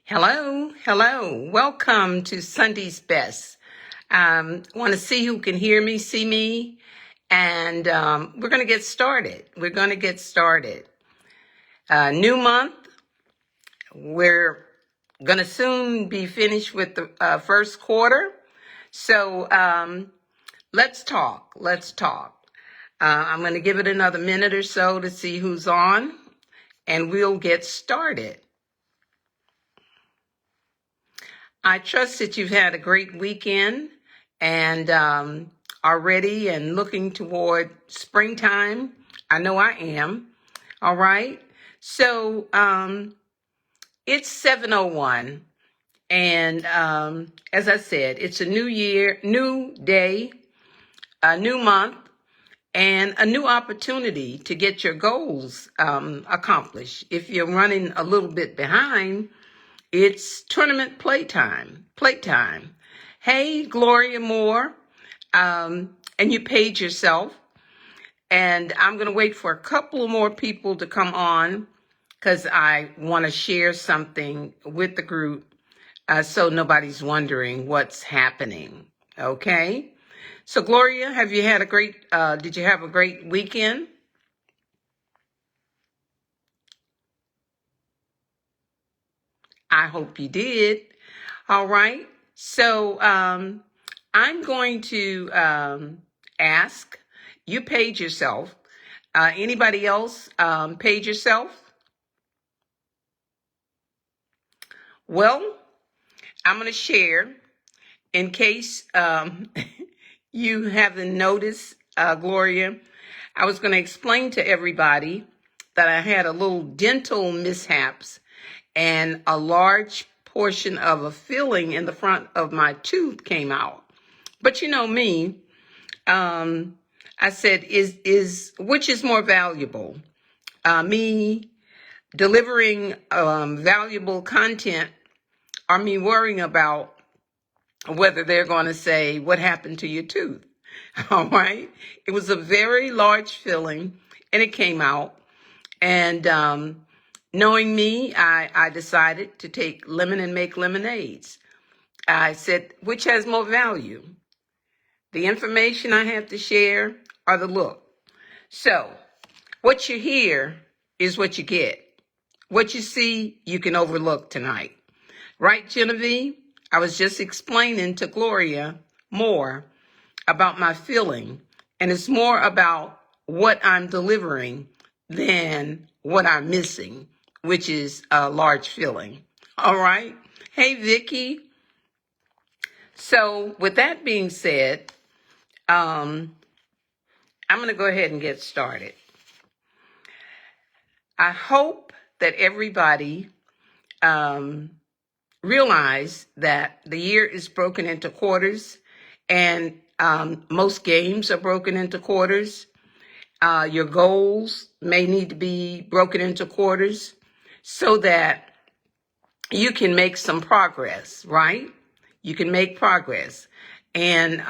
Hello, hello. Welcome to Sunday's Best. Want to see who can hear me, see me, and we're going to get started. New month. We're going to soon be finished with the first quarter. So let's talk. I'm going to give it another minute or so to see who's on, and we'll get started. I trust that you've had a great weekend and are ready and looking toward springtime. I know I am. All right. So it's 7:01. And as I said, it's a new year, new day, a new month, and a new opportunity to get your goals accomplished. If you're running a little bit behind, it's tournament playtime. Hey, Gloria Moore, and you paid yourself. And I'm going to wait for a couple more people to come on because I want to share something with the group so nobody's wondering what's happening. Okay? So, Gloria, did you have a great weekend? I hope you did. All right. So I'm going to ask, you paid yourself. Anybody else paid yourself? Well, I'm going to share in case you haven't noticed, Gloria. I was going to explain to everybody that I had a little dental mishaps and a large portion of a filling in the front of my tooth came out. But you know me, I said, which is more valuable? Me delivering valuable content or me worrying about whether they're going to say, what happened to your tooth? All right. It was a very large filling and it came out. And knowing me, I decided to take lemon and make lemonades. I said, which has more value? The information I have to share or the look? So what you hear is what you get. What you see, you can overlook tonight. Right, Genevieve? I was just explaining to Gloria more about my feeling, and it's more about what I'm delivering than what I'm missing, which is a large feeling. All right? Hey, Vicki. So with that being said, I'm going to go ahead and get started. I hope that everybody realize that the year is broken into quarters, and most games are broken into quarters. Your goals may need to be broken into quarters so that you can make some progress, right? You can make progress. And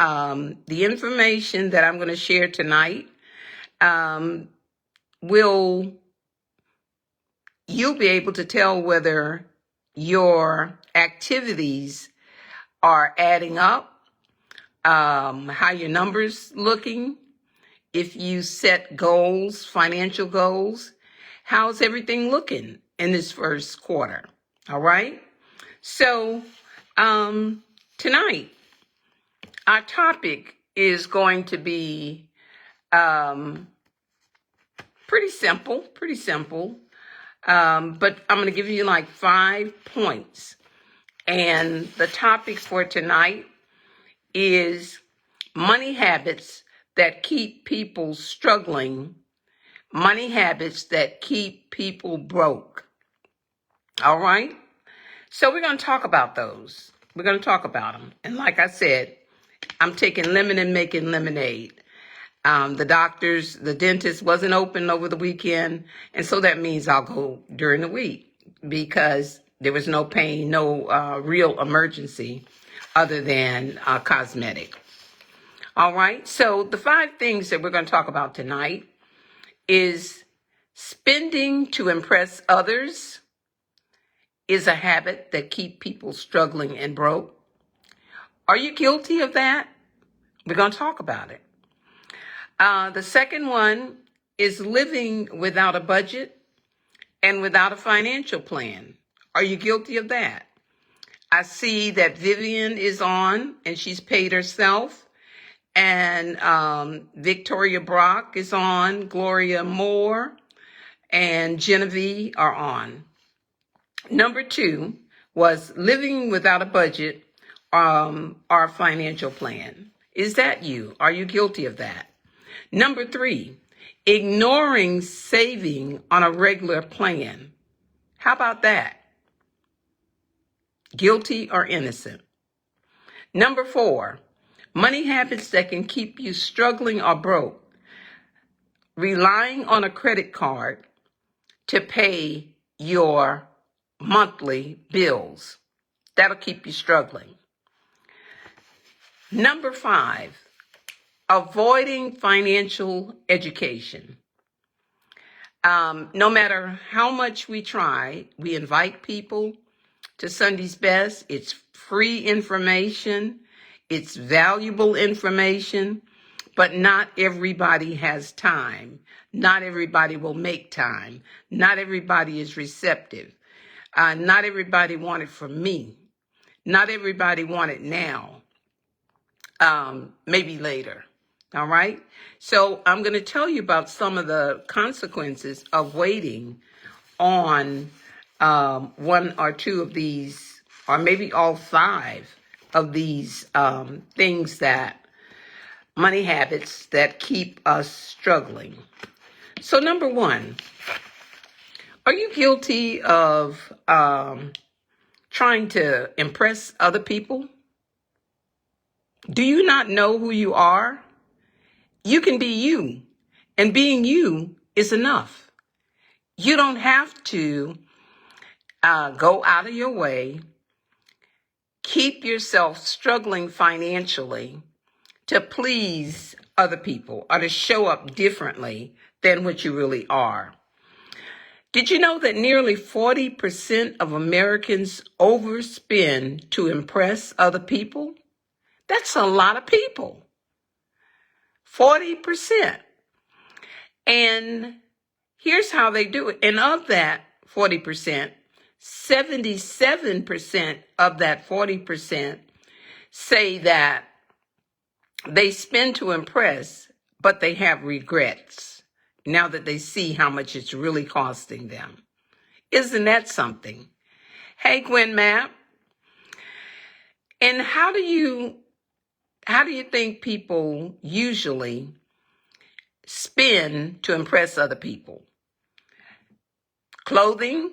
the information that I'm going to share tonight you'll be able to tell whether your activities are adding up, how your numbers looking, if you set goals, financial goals, how's everything looking in this first quarter? All right. So tonight, our topic is going to be pretty simple. But I'm going to give you like 5 points. And the topic for tonight is money habits that keep people struggling, money habits that keep people broke. All right? So we're going to talk about those. We're going to talk about them. And like I said, I'm taking lemon and making lemonade. The dentist wasn't open over the weekend. And so that means I'll go during the week because there was no pain, no real emergency other than cosmetic. All right. So the 5 things that we're going to talk about tonight is spending to impress others, is a habit that keep people struggling and broke. Are you guilty of that? We're going to talk about it. The second one is living without a budget and without a financial plan. Are you guilty of that? I see that Vivian is on and she's paid herself. And Victoria Brock is on. Gloria Moore and Genevieve are on. Number 2 was living without a budget or financial plan. Is that you? Are you guilty of that? Number 3, ignoring saving on a regular plan. How about that? Guilty or innocent? Number 4, money habits that can keep you struggling or broke. Relying on a credit card to pay your monthly bills. That'll keep you struggling. Number 5, avoiding financial education. No matter how much we try, we invite people to Sunday's Best. It's free information. It's valuable information, but not everybody has time. Not everybody will make time. Not everybody is receptive. Not everybody want it from me. Not everybody want it now. Maybe later. All right? So I'm going to tell you about some of the consequences of waiting on one or two of these, or maybe all 5 of these things that money habits that keep us struggling. So number 1, are you guilty of trying to impress other people? Do you not know who you are? You can be you, and being you is enough. You don't have to go out of your way, keep yourself struggling financially to please other people or to show up differently than what you really are. Did you know that nearly 40% of Americans overspend to impress other people? That's a lot of people. 40%. And here's how they do it. And of that 40%, 77% of that 40% say that they spend to impress, but they have regrets now that they see how much it's really costing them. Isn't that something? Hey, Gwen Mapp. And how do you think people usually spend to impress other people? Clothing,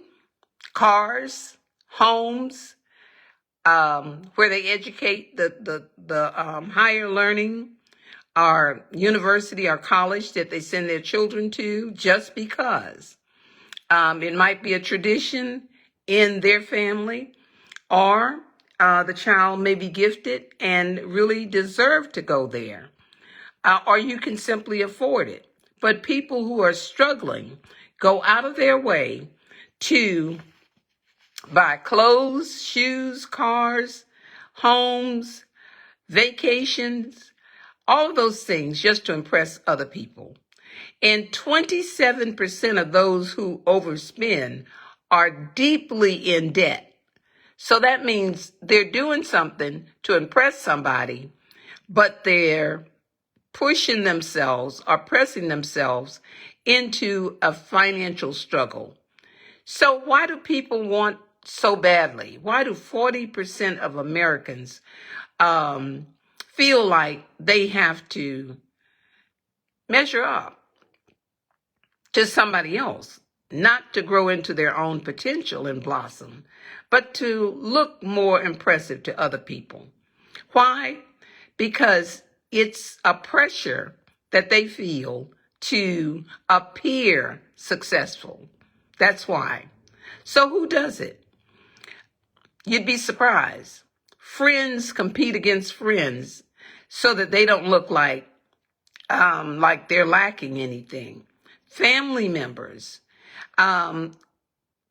cars, homes, where they educate the higher learning, or university or college that they send their children to, just because. It might be a tradition in their family, or the child may be gifted and really deserve to go there. Or you can simply afford it. But people who are struggling go out of their way to buy clothes, shoes, cars, homes, vacations, all of those things just to impress other people. And 27% of those who overspend are deeply in debt. So that means they're doing something to impress somebody, but they're pushing themselves or pressing themselves into a financial struggle. So why do people want so badly? Why do 40% of Americans feel like they have to measure up to somebody else, not to grow into their own potential and blossom, but to look more impressive to other people? Why? Because it's a pressure that they feel to appear successful. That's why. So who does it? You'd be surprised. Friends compete against friends so that they don't look like they're lacking anything. Family members,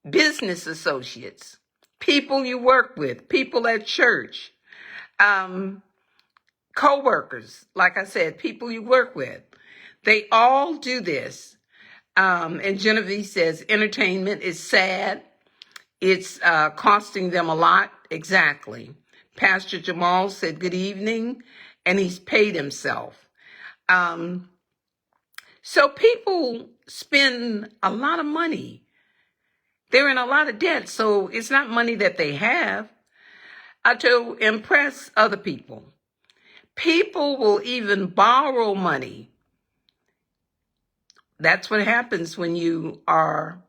business associates, people you work with, people at church, co-workers, like I said, people you work with. They all do this. And Genevieve says entertainment is sad. It's costing them a lot. Exactly. Pastor Jamal said good evening, and he's paid himself. So people spend a lot of money. They're in a lot of debt, so it's not money that they have to impress other people. People will even borrow money. That's what happens when you are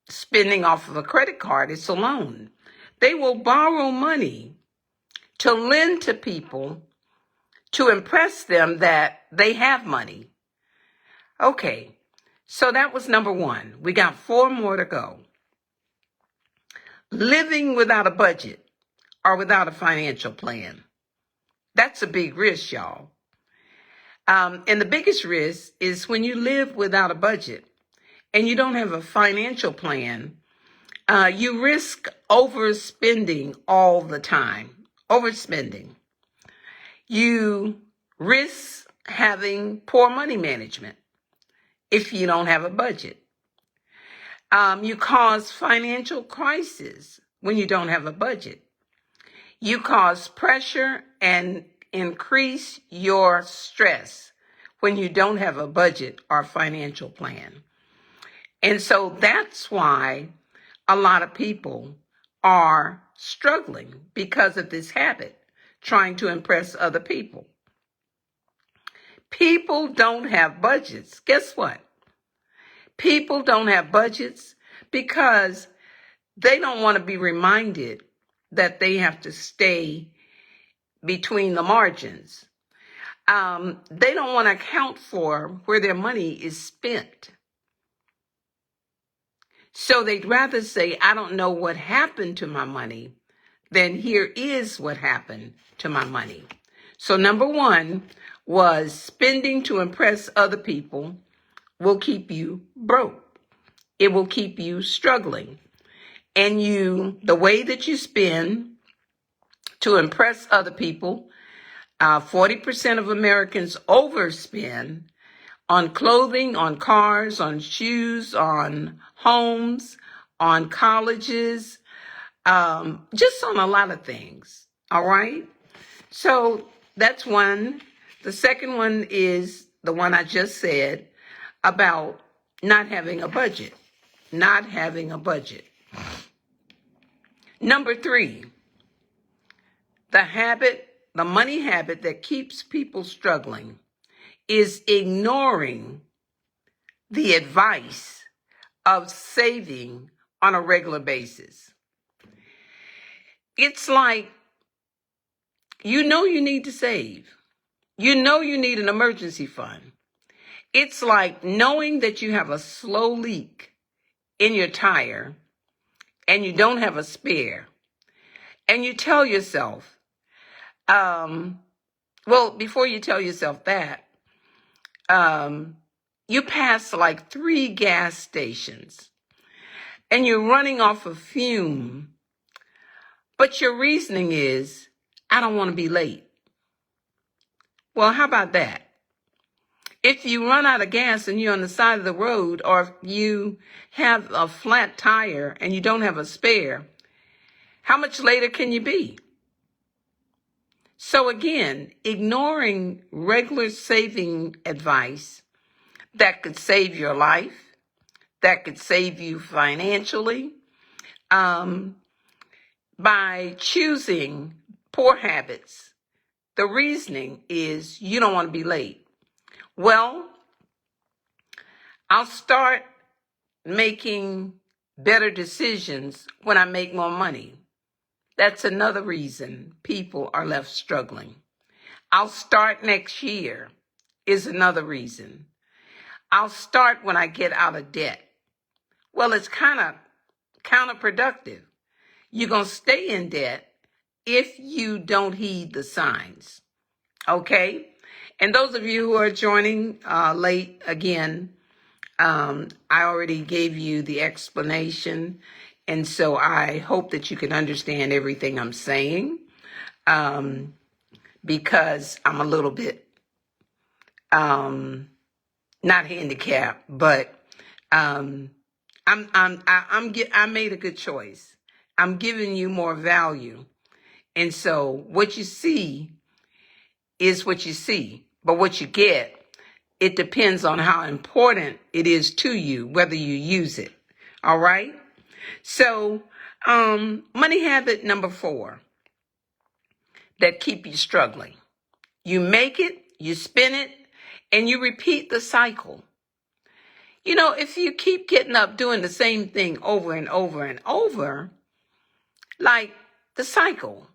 spending off of a credit card. It's a loan. They will borrow money to lend to people to impress them that they have money. Okay, so that was number one. We got 4 more to go. Living without a budget or without a financial plan. That's a big risk, y'all. And the biggest risk is when you live without a budget and you don't have a financial plan, you risk overspending all the time. Overspending. You risk having poor money management if you don't have a budget. You cause financial crisis when you don't have a budget. You cause pressure and increase your stress when you don't have a budget or financial plan. And so that's why a lot of people are struggling because of this habit, trying to impress other people. People don't have budgets. Guess what? People don't have budgets because they don't want to be reminded that they have to stay between the margins. They don't want to account for where their money is spent. So they'd rather say, I don't know what happened to my money, than here is what happened to my money. So number one was spending to impress other people will keep you broke. It will keep you struggling. And the way that you spend to impress other people, 40% of Americans overspend on clothing, on cars, on shoes, on homes, on colleges, just on a lot of things. All right? So that's one. The second one is the one I just said about not having a budget. Not having a budget. Number 3, the money habit that keeps people struggling is ignoring the advice of saving on a regular basis. It's like, you need to save. You need an emergency fund. It's like knowing that you have a slow leak in your tire and you don't have a spare. And you tell yourself, before you tell yourself that, you pass like 3 gas stations and you're running off of fume, but your reasoning is, I don't want to be late. Well, how about that? If you run out of gas and you're on the side of the road, or if you have a flat tire and you don't have a spare, how much later can you be? So again, ignoring regular saving advice that could save your life, that could save you financially, by choosing poor habits, the reasoning is you don't want to be late. Well, I'll start making better decisions when I make more money. That's another reason people are left struggling. I'll start next year is another reason. I'll start when I get out of debt. Well, it's kind of counterproductive. You're going to stay in debt if you don't heed the signs. Okay? And those of you who are joining late, again, I already gave you the explanation. And so I hope that you can understand everything I'm saying, because I'm a little bit not handicapped, but I made a good choice. I'm giving you more value. And so what you see is what you see, but what you get, it depends on how important it is to you, whether you use it. All right. So, money habit number 4 that keep you struggling. You make it, you spin it, and you repeat the cycle. You know, if you keep getting up doing the same thing over and over and over, like the cycle,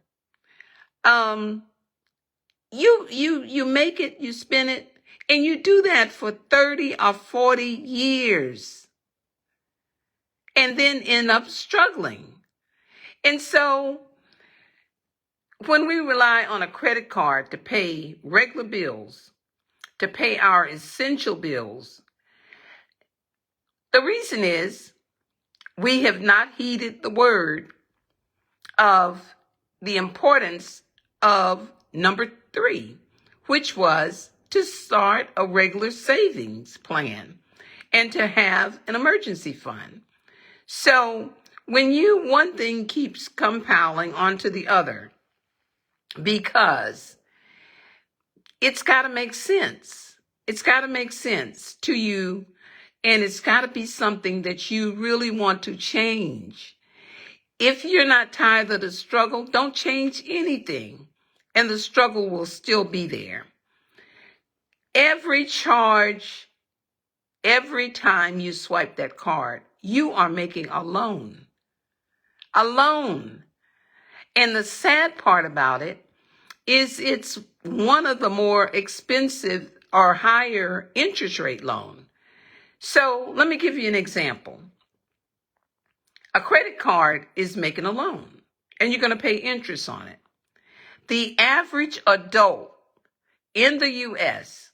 you make it, you spin it, and you do that for 30 or 40 years and then end up struggling. And so when we rely on a credit card to pay regular bills, to pay our essential bills, the reason is we have not heeded the word of the importance of number 3, which was to start a regular savings plan and to have an emergency fund. So when one thing keeps compiling onto the other, because it's got to make sense. It's got to make sense to you, and it's got to be something that you really want to change. If you're not tired of the struggle, don't change anything, and the struggle will still be there. Every charge, every time you swipe that card, you are making a loan. A loan. And the sad part about it is it's one of the more expensive or higher interest rate loan. So let me give you an example. A credit card is making a loan, and you're going to pay interest on it. The average adult in the U.S.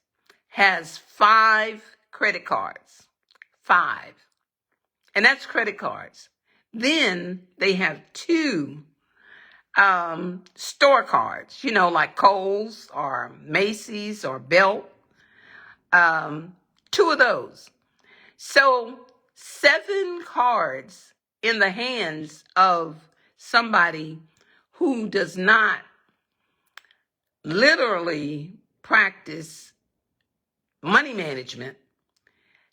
has 5 credit cards. 5. And that's credit cards. Then they have 2 store cards, like Kohl's or Macy's or Belk. 2 of those. So 7 cards in the hands of somebody who does not literally practice money management,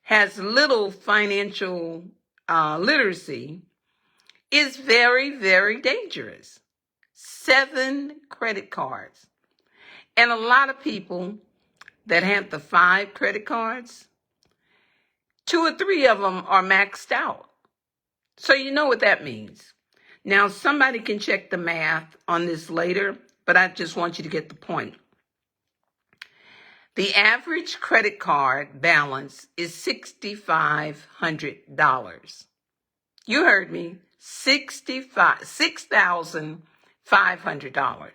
has little financial literacy, is very, very dangerous. 7 credit cards. And a lot of people that have the 5 credit cards, 2 or 3 of them are maxed out. So you know what that means. Now, somebody can check the math on this later, but I just want you to get the point. The average credit card balance is $6,500. You heard me, $6,500.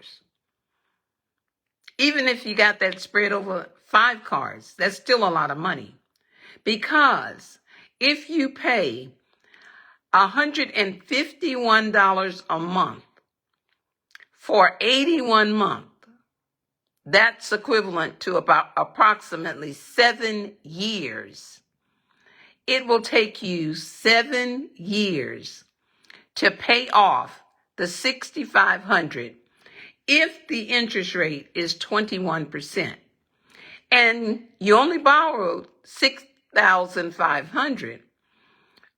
Even if you got that spread over 5 cards, that's still a lot of money. Because if you pay $151 a month for 81 months, that's equivalent to about approximately 7 years. It will take you 7 years to pay off the $6,500 if the interest rate is 21%. And you only borrowed $6,500,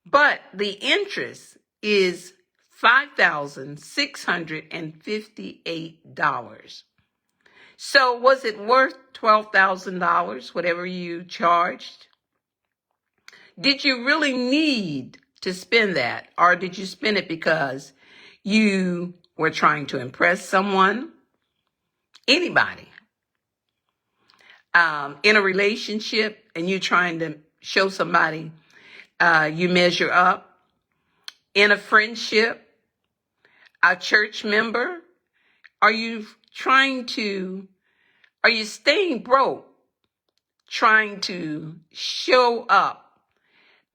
but the interest is $5,658. So was it worth $12,000, whatever you charged? Did you really need to spend that, or did you spend it because you were trying to impress someone? Anybody. In a relationship and you're trying to show somebody you measure up. In a friendship, a church member, are you staying broke, trying to show up,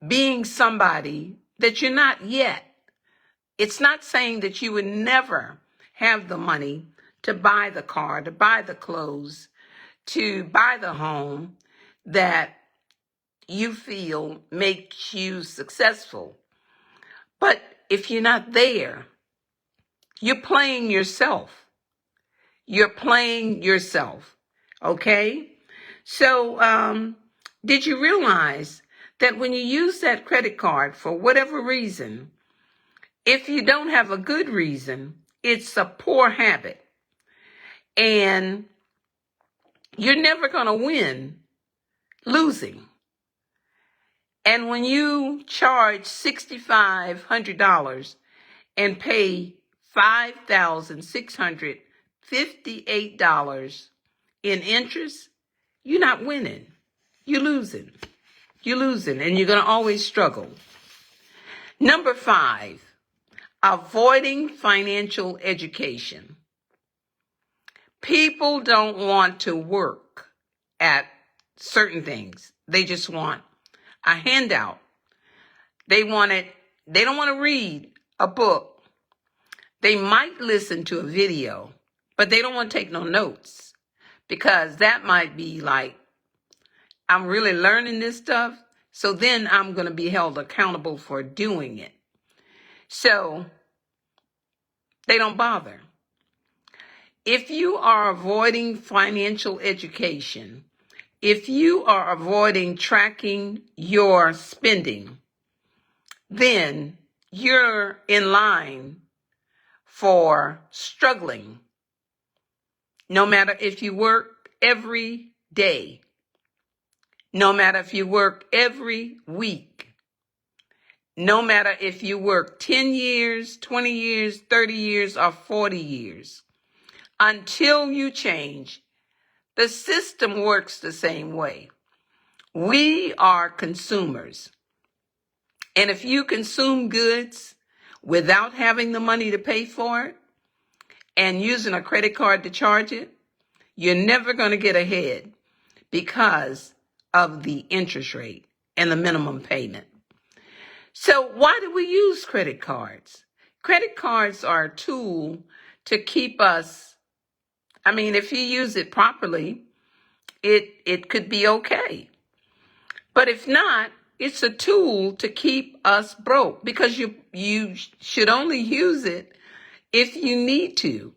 being somebody that you're not yet? It's not saying that you would never have the money to buy the car, to buy the clothes, to buy the home that you feel makes you successful. But if you're not there, you're playing yourself. You're playing yourself. Okay? So, did you realize that when you use that credit card for whatever reason, if you don't have a good reason, it's a poor habit. And you're never going to win losing. And when you charge $6,500 and pay $5,658 in interest, you're not winning. You're losing. You're losing, and you're going to always struggle. Number 5, avoiding financial education. People don't want to work at certain things. They just want a handout. They don't want to read a book. They might listen to a video, but they don't want to take no notes, because that might be like, I'm really learning this stuff, so then I'm going to be held accountable for doing it. So they don't bother. If you are avoiding financial education, if you are avoiding tracking your spending, then you're in line for struggling. No matter if you work every day, no matter if you work every week, no matter if you work 10 years, 20 years, 30 years, or 40 years, until you change, the system works the same way. We are consumers. And if you consume goods without having the money to pay for it and using a credit card to charge it, you're never going to get ahead because of the interest rate and the minimum payment. So why do we use credit cards? Credit cards are a tool to keep us, if you use it properly, it could be okay. But if not, it's a tool to keep us broke, because you should only use it if you need to.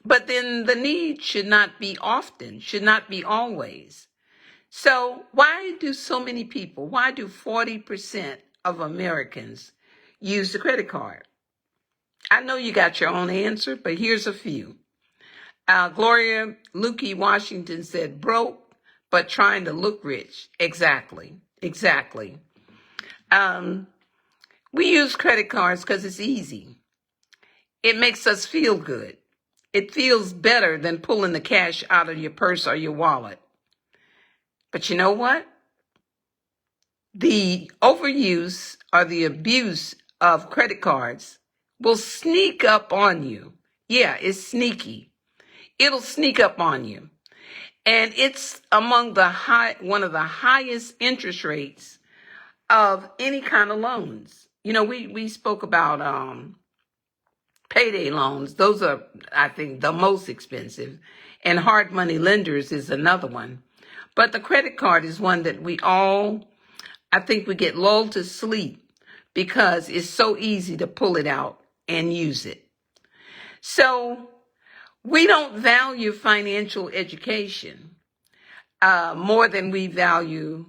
But then the need should not be often, should not be always. So why do 40% of Americans use the credit card? I know you got your own answer, but here's a few. Gloria Lukey Washington said, broke, but trying to look rich. Exactly. We use credit cards because it's easy. It makes us feel good. It feels better than pulling the cash out of your purse or your wallet. But you know what? The overuse or the abuse of credit cards will sneak up on you. Yeah, it's sneaky. It'll sneak up on you. And it's among one of the highest interest rates of any kind of loans. We spoke about payday loans. Those are, I think, the most expensive. And hard money lenders is another one. But the credit card is one that we get lulled to sleep because it's so easy to pull it out and use it. So we don't value financial education more than we value,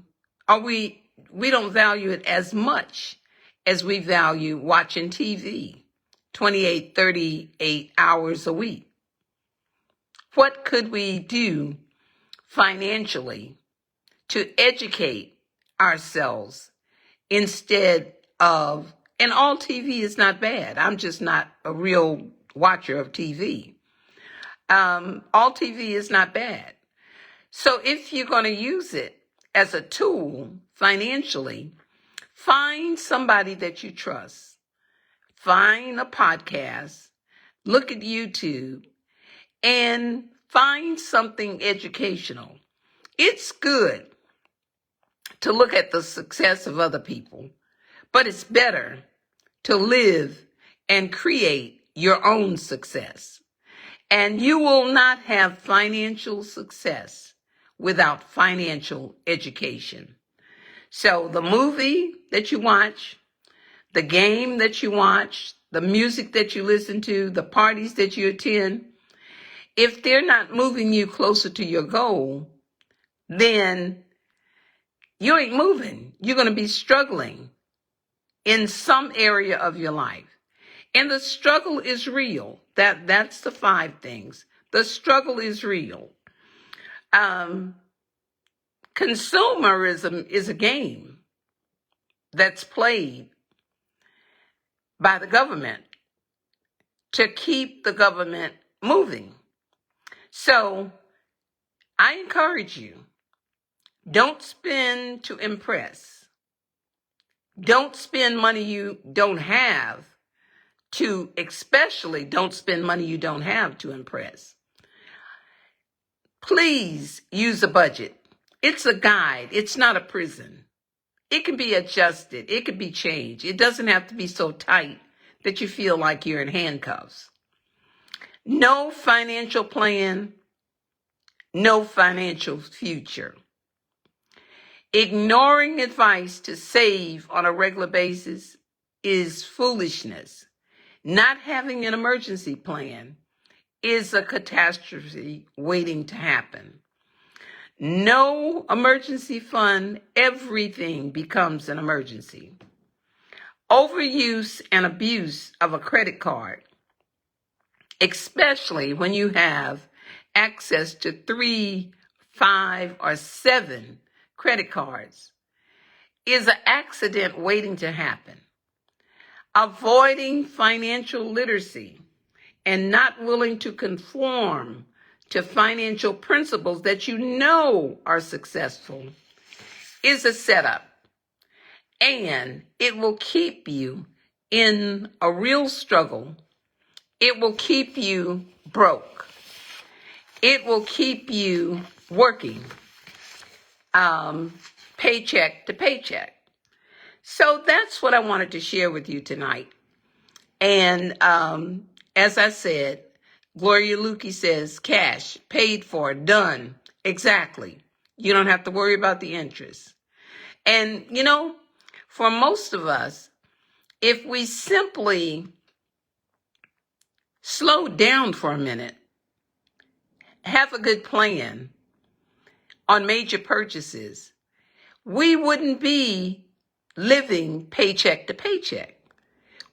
or we don't value it as much as we value watching TV 28, 38 hours a week. What could we do financially to educate ourselves instead of, and all TV is not bad. I'm just not a real watcher of TV. All TV is not bad. So if you're going to use it as a tool financially, find somebody that you trust. Find a podcast, look at YouTube, and find something educational. It's good to look at the success of other people, but it's better to live and create your own success. And you will not have financial success without financial education. So the movie that you watch, the game that you watch, the music that you listen to, the parties that you attend, if they're not moving you closer to your goal, then you ain't moving. You're going to be struggling in some area of your life. And the struggle is real. That's the 5 things. The struggle is real. Consumerism is a game that's played by the government to keep the government moving. So I encourage you, don't spend to impress. Don't spend money you don't have especially don't spend money you don't have to impress. Please use a budget. It's a guide. It's not a prison. It can be adjusted. It can be changed. It doesn't have to be so tight that you feel like you're in handcuffs. No financial plan, no financial future. Ignoring advice to save on a regular basis is foolishness. Not having an emergency plan is a catastrophe waiting to happen. No emergency fund, everything becomes an emergency. Overuse and abuse of a credit card, especially when you have access to 3, 5, or 7 credit cards, is an accident waiting to happen. Avoiding financial literacy and not willing to conform to financial principles that you know are successful is a setup. And it will keep you in a real struggle. It will keep you broke. It will keep you working paycheck to paycheck. So that's what I wanted to share with you tonight. And as I said, Gloria Lukey says, cash, paid for, done. Exactly. You don't have to worry about the interest. And, for most of us, if we simply slow down for a minute, have a good plan on major purchases, we wouldn't be living paycheck to paycheck.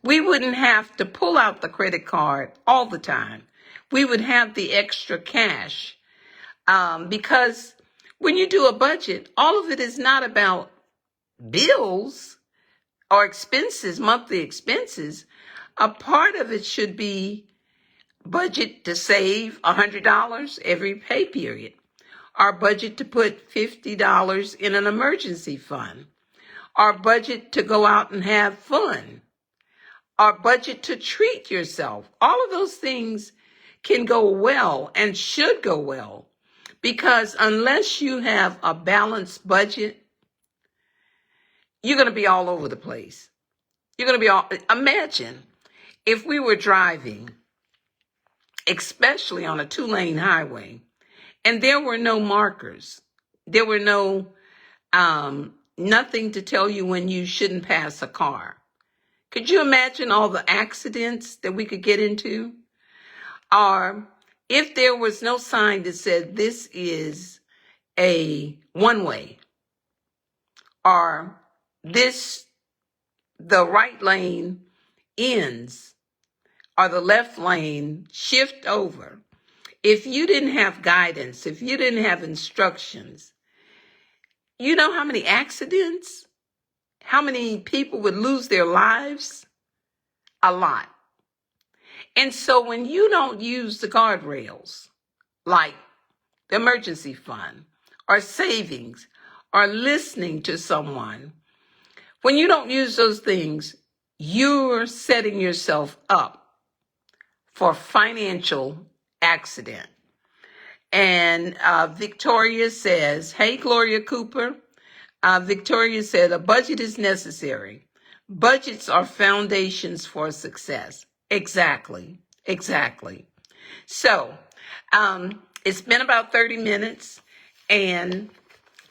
We wouldn't have to pull out the credit card all the time. We would have the extra cash because when you do a budget, all of it is not about bills or expenses, monthly expenses. A part of it should be budget to save $100 every pay period. Our budget to put $50 in an emergency fund. Our budget to go out and have fun. Our budget to treat yourself. All of those things can go well and should go well, because unless you have a balanced budget, you're going to be all over the place. Imagine if we were driving, especially on a 2-lane highway, and there were no markers. There were no, nothing to tell you when you shouldn't pass a car. Could you imagine all the accidents that we could get into? Or if there was no sign that said this is a one-way, or the right lane ends, or the left lane shift over. If you didn't have guidance, if you didn't have instructions, you know how many accidents, how many people would lose their lives? A lot. And so when you don't use the guardrails, like the emergency fund or savings or listening to someone, when you don't use those things, you're setting yourself up for financial accident. And Victoria says, hey, Gloria Cooper. Victoria said, a budget is necessary, Budgets are foundations for success. Exactly. So, it's been about 30 minutes, and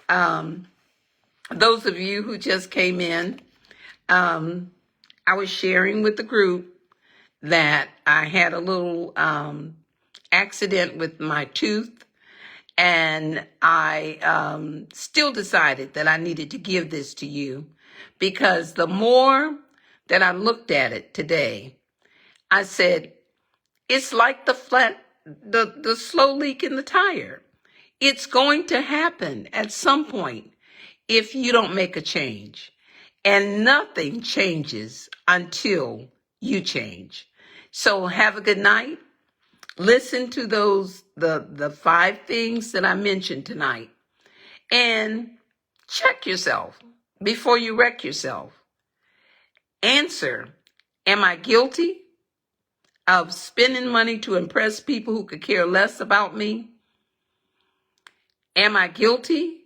those of you who just came in, I was sharing with the group that I had a little accident with my tooth, and I still decided that I needed to give this to you, because the more that I looked at it today, I said, it's like the slow leak in the tire. It's going to happen at some point if you don't make a change. And nothing changes until you change. So have a good night. Listen to the 5 things that I mentioned tonight, and check yourself before you wreck yourself. Answer, am I guilty of spending money to impress people who could care less about me? Am I guilty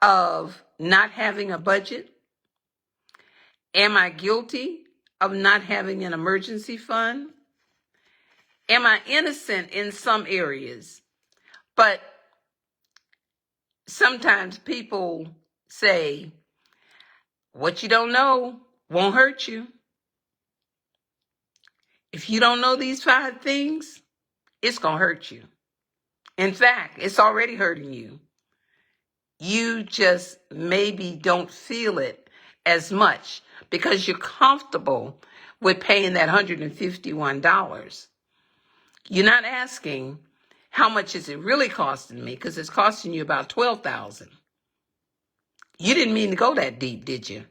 of not having a budget? Am I guilty of not having an emergency fund? Am I innocent in some areas? But sometimes people say, what you don't know won't hurt you. If you don't know these 5 things, it's going to hurt you. In fact, it's already hurting you. You just maybe don't feel it as much because you're comfortable with paying that $151. You're not asking, how much is it really costing me? Because it's costing you about $12,000. You didn't mean to go that deep, did you?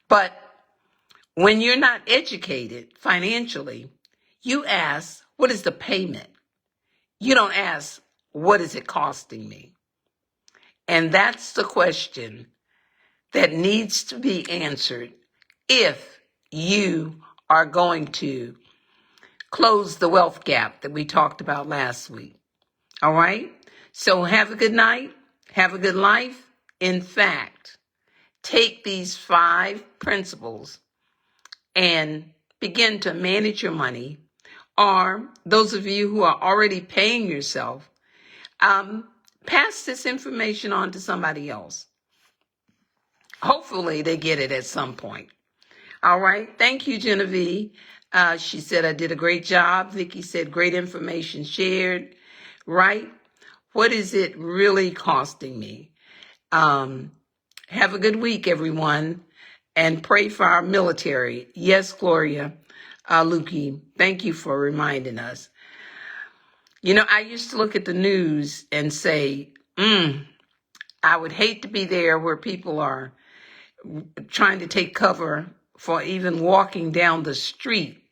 But when you're not educated financially, you ask, what is the payment? You don't ask, what is it costing me? And that's the question that needs to be answered if you are going to close the wealth gap that we talked about last week. All right? So have a good night. Have a good life. In fact, take these 5 principles and begin to manage your money. Or those of you who are already paying yourself, pass this information on to somebody else. Hopefully they get it at some point. All right. Thank you, Genevieve. She said, I did a great job. Vicki said, great information shared. Right? What is it really costing me? Have a good week, everyone. And pray for our military. Yes, Gloria Lukey, thank you for reminding us. You know, I used to look at the news and say, I would hate to be there where people are trying to take cover for even walking down the street.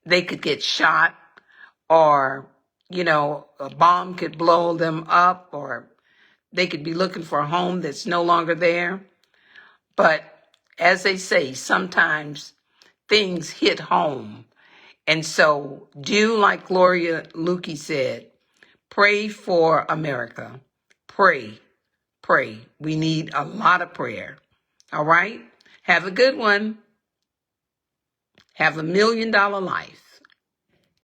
They could get shot, or, you know, a bomb could blow them up, or they could be looking for a home that's no longer there. But as they say, sometimes things hit home. And so do like Gloria Lukey said, pray for America. Pray. We need a lot of prayer. All right? Have a good one. Have $1 million life.